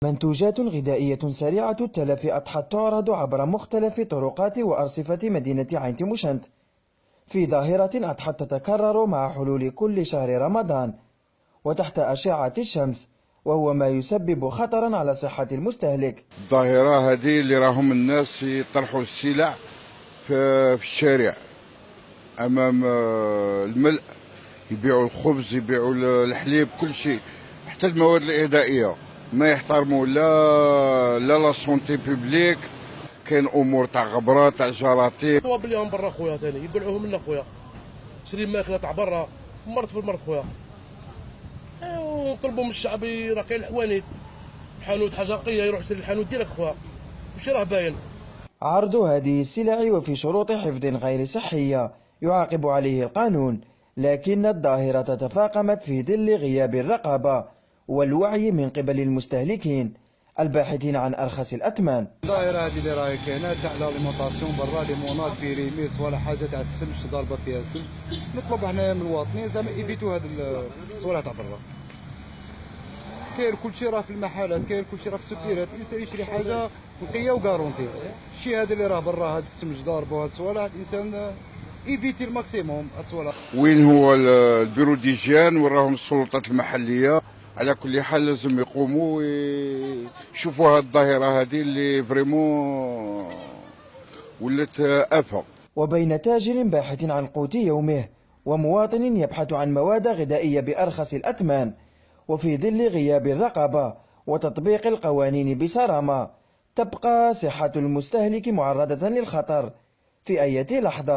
منتوجات غذائية سريعة التلف أضحت تعرض عبر مختلف طرقات وأرصفة مدينة عين تيموشنت في ظاهرة أضحت تتكرر مع حلول كل شهر رمضان وتحت أشعة الشمس، وهو ما يسبب خطرا على صحة المستهلك. الظاهرة هذه اللي راهم الناس يطرحوا السلع في الشارع أمام الملء، يبيعوا الخبز، يبيعوا الحليب، كل شيء، حتى المواد الغذائية ما يحترموا لا سونتي بوبليك. كاين امور تاع غبره تاع جراثيم. هو بليهم برا خويا ثاني يبيعوهم لنا خويا، تشري ماكله تاع برا مرض في المرض خويا. ونطلبوا من الشعب راه كاين الحوانيت، الحانوت حاجه نقيه يروح يشري الحانوت ديالك خويا، وشي راه باين. عرض هذه السلع وفي شروط حفظ غير صحية يعاقب عليه القانون، لكن الظاهرة تفاقمت في ظل غياب الرقابة والوعي من قبل المستهلكين الباحثين عن أرخص الأثمان. الظاهرة هذه اللي راهي كاينه تاع لاليمونطاسيون برا ليمونات بيريميس ولا حاجه تاع السم ضاربه فيها السم، نطلب حنا من المواطنين زعما ايفيتو هاد الصوالح تاع برا. كاين كلشي راه في المحلات، كاين كلشي راه في السوبيرات، الانسان يشري حاجه نقيه وكارونتي. الشيء هذا اللي راه برا هاد السمج ضارب وهاد الصوالح الانسان ايفيتي الماكسيموم هاد الصوالح. وين هو البيرو ديجيان؟ وراهم السلطات المحليه. على كل حال لازم يقوموا ويشوفوا هاد الظاهره هذه اللي فريمون ولات آفة. وبين تاجر باحث عن قوت يومه ومواطن يبحث عن مواد غذائية بأرخص الأثمان، وفي ظل غياب الرقابة وتطبيق القوانين بصرامة، تبقى صحة المستهلك معرضة للخطر في أي لحظة.